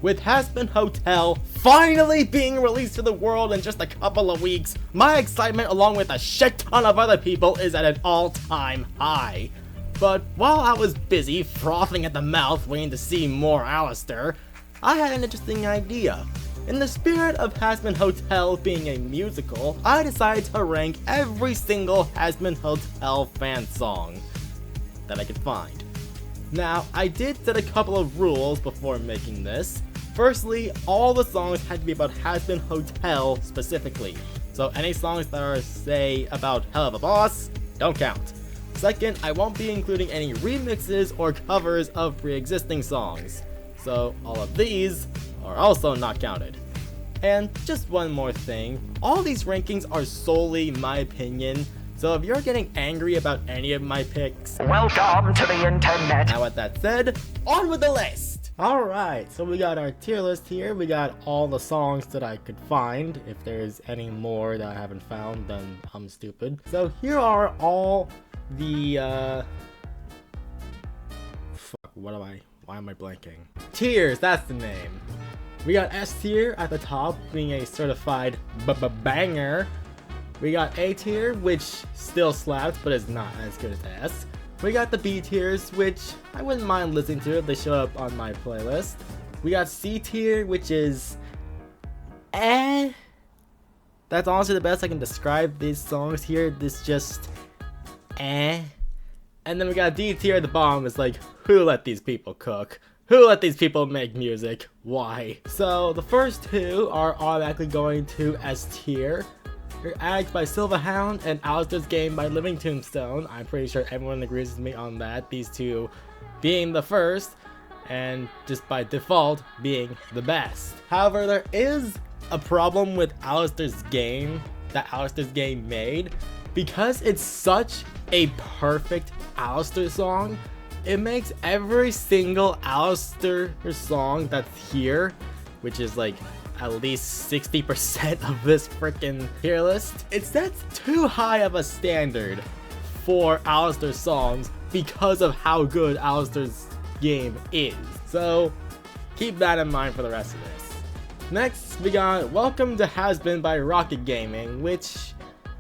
With Hazbin Hotel finally being released to the world in just a couple of weeks, my excitement along with a shit ton of other people is at an all-time high. But while I was busy frothing at the mouth waiting to see more Alister, I had an interesting idea. In the spirit of Hazbin Hotel being a musical, I decided to rank every single Hazbin Hotel fan song that I could find. Now, I did set a couple of rules before making this. Firstly, all the songs had to be about Hazbin Hotel specifically. So any songs that are, say, about Hell of a Boss, don't count. Second, I won't be including any remixes or covers of pre-existing songs. So all of these are also not counted. And just one more thing, all these rankings are solely my opinion. So if you're getting angry about any of my picks, welcome to the internet. Now with that said, on with the list! Alright, so we got our tier list here. We got all the songs that I could find. If there's any more that I haven't found, then I'm stupid. So here are all the, fuck, why am I blanking? Tiers, that's the name. We got S tier at the top, being a certified banger. We got A tier, which still slaps, but is not as good as S. We got the B tiers, which I wouldn't mind listening to if they show up on my playlist. We got C tier, which is eh. That's honestly the best I can describe these songs here. This just eh. And then we got D tier at the bottom. It's like, who let these people cook? Who let these people make music? Why? So the first two are automatically going to S tier. Your Act by Silverhound and Alister's Game by Living Tombstone. I'm pretty sure everyone agrees with me on that. These two being the first, and just by default being the best. However, there is a problem with Alister's Game that Alister's Game made. Because it's such a perfect Alister song, it makes every single Alister song that's here, which is like at least 60% of this freaking tier list, it sets too high of a standard for Alister songs because of how good Alister's Game is. So keep that in mind for the rest of this. Next, we got Welcome to Hazbin by Rocket Gaming, which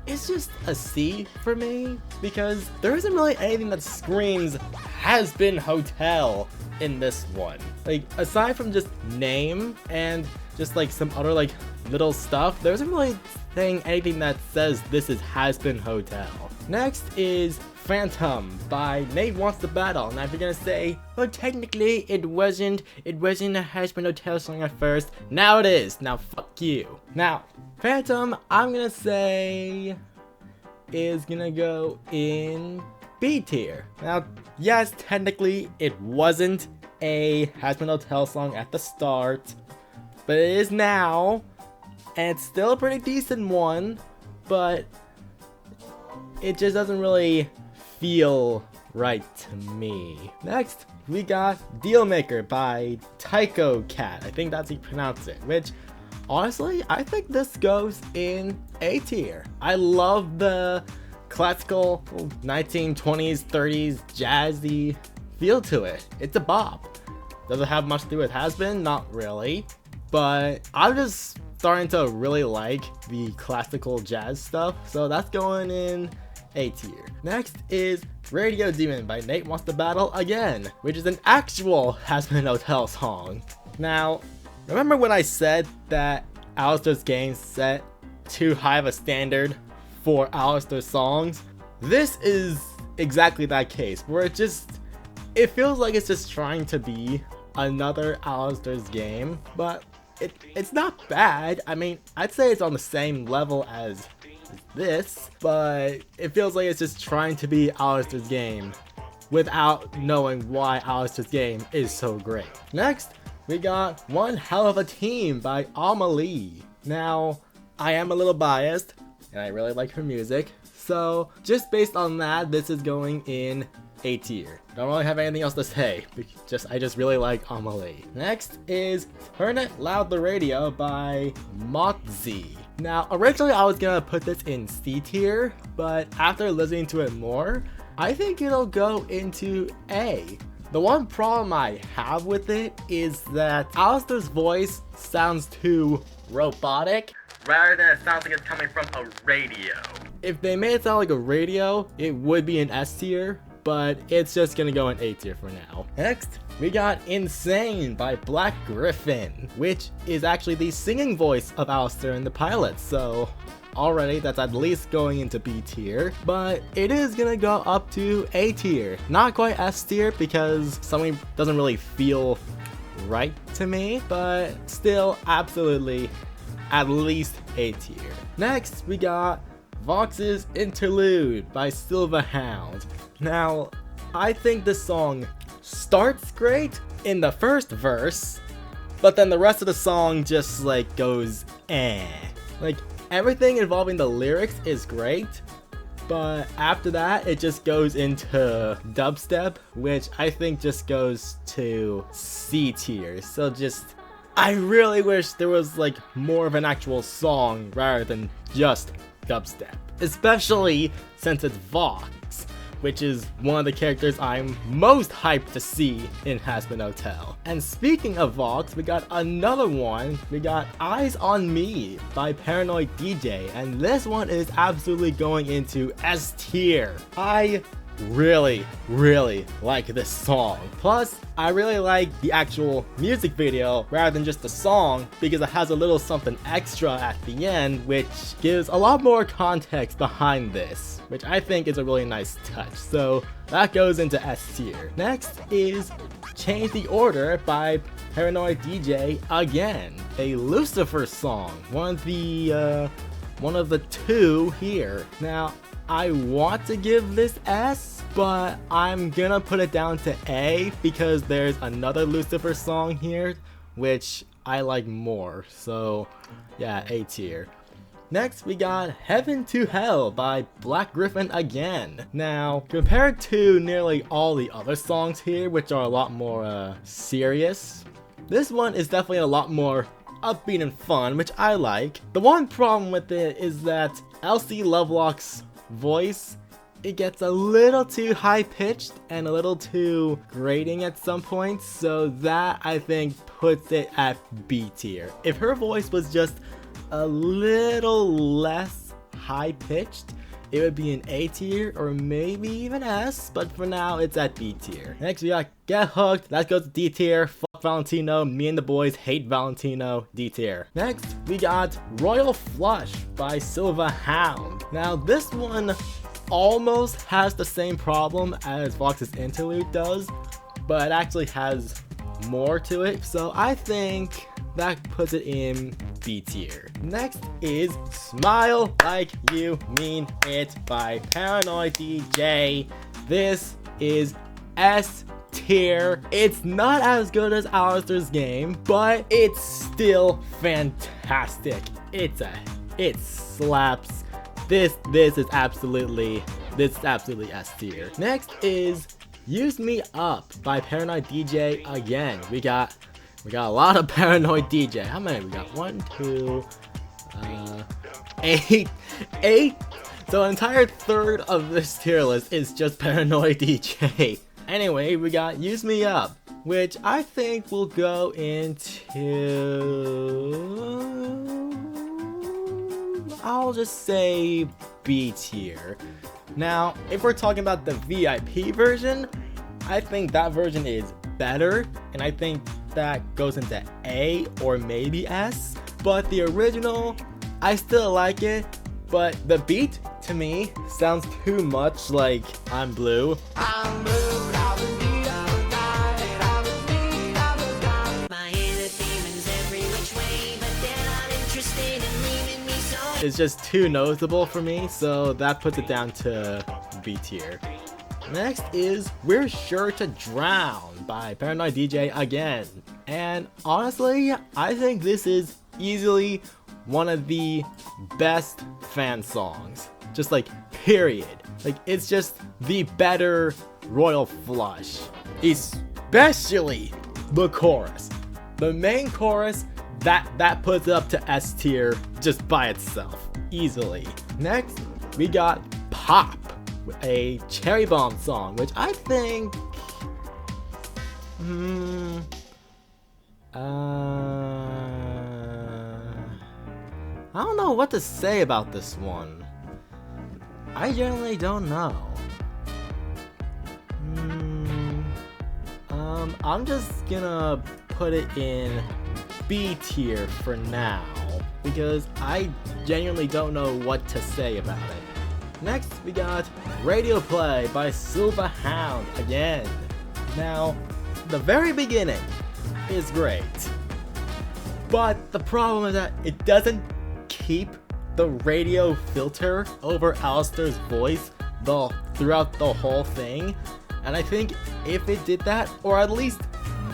is just a C for me because there isn't really anything that screams Hazbin Hotel in this one. Like, aside from just name and just like some other like little stuff, there isn't really saying anything that says this is Hazbin Hotel. Next is Phantom by Nate Wants to Battle. Now if you're gonna say, well, technically it wasn't a Hazbin Hotel song at first, now it is. Now fuck you. Now Phantom, I'm gonna say is gonna go in B tier. Now yes, technically it wasn't a Hazbin Hotel song at the start, but it is now, and it's still a pretty decent one, but it just doesn't really feel right to me. Next, we got Dealmaker by Tycho Cat. I think that's how you pronounce it, which honestly, I think this goes in A tier. I love the classical 1920s, 30s jazzy feel to it. It's a bop. Does it have much to do with Hazbin? Not really. But I'm just starting to really like the classical jazz stuff, so that's going in A tier. Next is Radio Demon by Nate Wants to Battle Again, which is an actual Hazbin Hotel song. Now, remember when I said that Alister's Game set too high of a standard for Alister songs? This is exactly that case, where it feels like it's just trying to be another Alister's Game, but it's not bad. I mean, I'd say it's on the same level as this, but it feels like it's just trying to be Alister's Game without knowing why Alister's Game is so great. Next, we got One Hell of a Team by Amelie. Now, I am a little biased, and I really like her music, so just based on that, this is going in A tier. Don't really have anything else to say, I just really like Amelie. Next is Turn It Loud the Radio by Motzi. Now, originally I was gonna put this in C tier, but after listening to it more, I think it'll go into A. The one problem I have with it is that Alister's voice sounds too robotic, rather than it sounds like it's coming from a radio. If they made it sound like a radio, it would be an S tier, but it's just gonna go in A tier for now. Next, we got Insane by Black Griffin, which is actually the singing voice of Alister in the pilot, so already that's at least going into B tier, but it is gonna go up to A tier. Not quite S tier because something doesn't really feel right to me, but still absolutely at least A tier. Next, we got Vox's Interlude by Silverhound. Now, I think this song starts great in the first verse, but then the rest of the song just like goes eh. Like, everything involving the lyrics is great, but after that it just goes into dubstep, which I think just goes to C tier. So just, I really wish there was like more of an actual song rather than just dubstep, especially since it's Vox, which is one of the characters I'm most hyped to see in Hazbin Hotel. And speaking of Vox, we got another one. We got Eyes on Me by Paranoid DJ, and this one is absolutely going into S tier. I really like this song. Plus, I really like the actual music video rather than just the song, because it has a little something extra at the end which gives a lot more context behind this, which I think is a really nice touch. So that goes into S tier. Next is Change the Order by Paranoid DJ again, a Lucifer song, one of the two here. Now, I want to give this S, but I'm gonna put it down to A because there's another Lucifer song here which I like more. So yeah, A tier. Next, we got Heaven to Hell by Black Griffin again. Now, compared to nearly all the other songs here, which are a lot more serious, this one is definitely a lot more upbeat and fun, which I like. The one problem with it is that LC Lovelock's voice, it gets a little too high pitched and a little too grating at some points, so that I think puts it at B tier. If her voice was just a little less high pitched, it would be an A tier or maybe even S, but for now it's at B tier. Next, we got Get Hooked, that goes to D tier. Fuck Valentino, me and the boys hate Valentino, D tier. Next, we got Royal Flush by Silverhound. Now this one almost has the same problem as Vox's Interlude does, but it actually has more to it, so I think that puts it in B tier. Next is Smile Like You Mean It by Paranoid DJ. This is S tier. It's not as good as Alister's game, but it's still fantastic. It slaps. This is absolutely S tier. Next is Use Me Up by Paranoid DJ again. We got a lot of Paranoid DJ. How many? We got 1, 2, 8. So an entire third of this tier list is just Paranoid DJ. Anyway, we got Use Me Up, which I think will go into, I'll just say B tier. Now, if we're talking about the VIP version, I think that version is better, and I think that goes into A or maybe S. But the original, I still like it, but the beat to me sounds too much like I'm Blue. I'm blue. It's just too noticeable for me, so that puts it down to B tier. Next is We're Sure to Drown by Paranoid DJ again. And honestly, I think this is easily one of the best fan songs. Just like, period. Like, it's just the better Royal Flush. Especially the chorus. The main chorus, that puts it up to S tier just by itself, easily. Next, we got Pop, a Cherry Bomb song, which I think I don't know what to say about this one. I generally don't know. I'm just gonna put it in B tier for now, because I genuinely don't know what to say about it. Next, we got Radio Play by Silverhound again. Now, the very beginning is great, but the problem is that it doesn't keep the radio filter over Alister's voice throughout the whole thing. And I think if it did that, or at least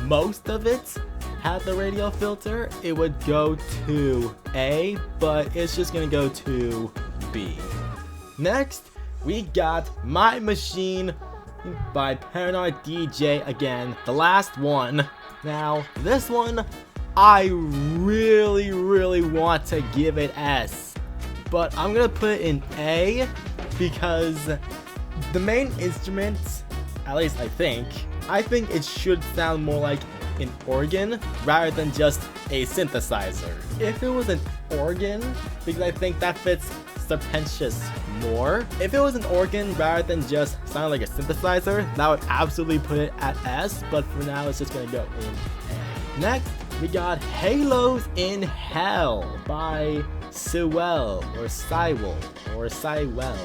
most of it had the radio filter, it would go to A, but it's just gonna go to B. Next, we got My Machine by Paranoid DJ again, the last one. Now, this one, I really want to give it S, but I'm gonna put it in A because the main instruments, at least I think it should sound more like an organ rather than just a synthesizer. If it was an organ, because I think that fits Serpentious more. If it was an organ rather than just sounding like a synthesizer, that would absolutely put it at S, but for now it's just gonna go in A. Next, we got Halos in Hell by SIWEL, or SIWEL,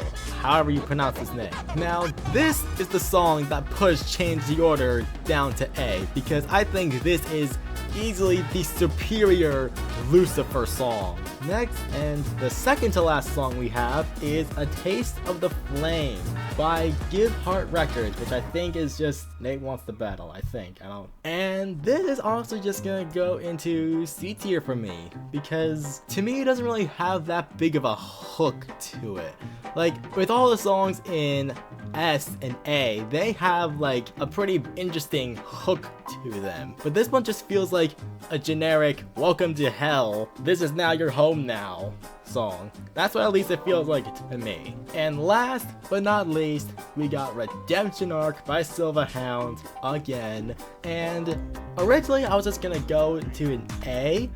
however you pronounce his name. Now, this is the song that pushed Change the Order down to A, because I think this is easily the superior Lucifer song. Next, and the second to last song we have is A Taste of the Flame by Give Heart Records, which I think is just Nate Wants to Battle, I think. And this is also just gonna go into C tier for me, because to me it doesn't really have that big of a hook to it. Like, with all the songs in S and A, they have like a pretty interesting hook to them. But this one just feels like a generic "Welcome to Hell, this is now your home now" song. That's what at least it feels like to me. And last but not least, we got Redemption Arc by Silverhound again. And originally I was just gonna go to an A,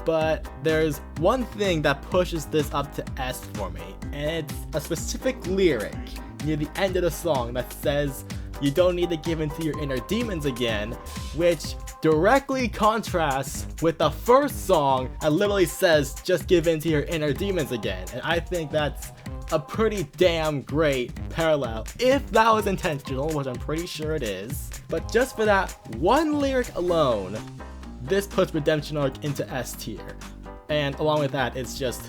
but there's one thing that pushes this up to S for me, and it's a specific lyric near the end of the song that says, "You don't need to give in to your inner demons again," which directly contrasts with the first song that literally says, "Just give in to your inner demons again." And I think that's a pretty damn great parallel, if that was intentional, which I'm pretty sure it is. But just for that one lyric alone, this puts Redemption Arc into S tier. And along with that, it's just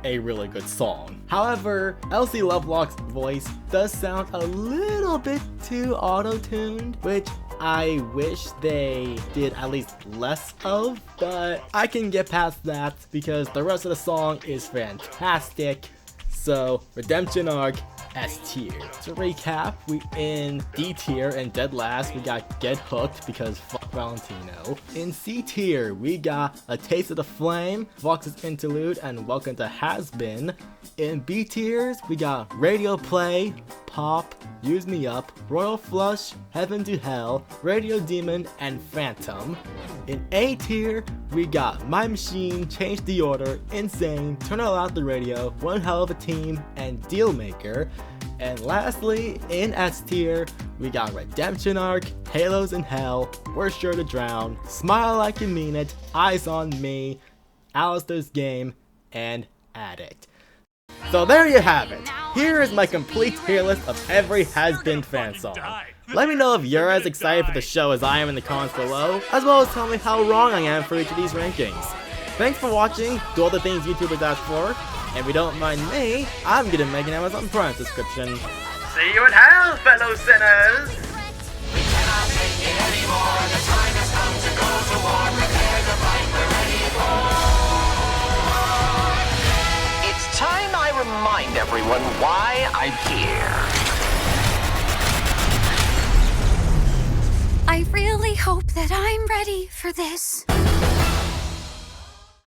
a really good song. However, Elsie Lovelock's voice does sound a little bit too auto-tuned, which I wish they did at least less of, but I can get past that because the rest of the song is fantastic. So, Redemption Arc, S tier. To recap, we in D tier and dead last we got Get Hooked because fuck Valentino. In C tier we got A Taste of the Flame, Vox's Interlude, and Welcome to Hazbin. In B tiers we got Radio Play, Pop, Use Me Up, Royal Flush, Heaven to Hell, Radio Demon, and Phantom. In A tier we got My Machine, Change the Order, Insane, Turn Out the Radio, One Hell of a Team, and Dealmaker. And lastly, in S tier, we got Redemption Arc, Halos in Hell, We're Sure to Drown, Smile Like You Mean It, Eyes on Me, Alister's Game, and Addict. So there you have it. Here is my complete tier list of every Hazbin fan song. Let me know if you're as excited for the show as I am in the comments below, as well as tell me how wrong I am for each of these rankings. Thanks for watching, do all the things YouTubers ask for, and if you don't mind me, I'm gonna make an Amazon Prime subscription. See you in hell, fellow sinners! We cannot take it anymore, the time has come to go to war, prepare to fight, we're ready for. It's time I remind everyone why I'm here. I really hope that I'm ready for this.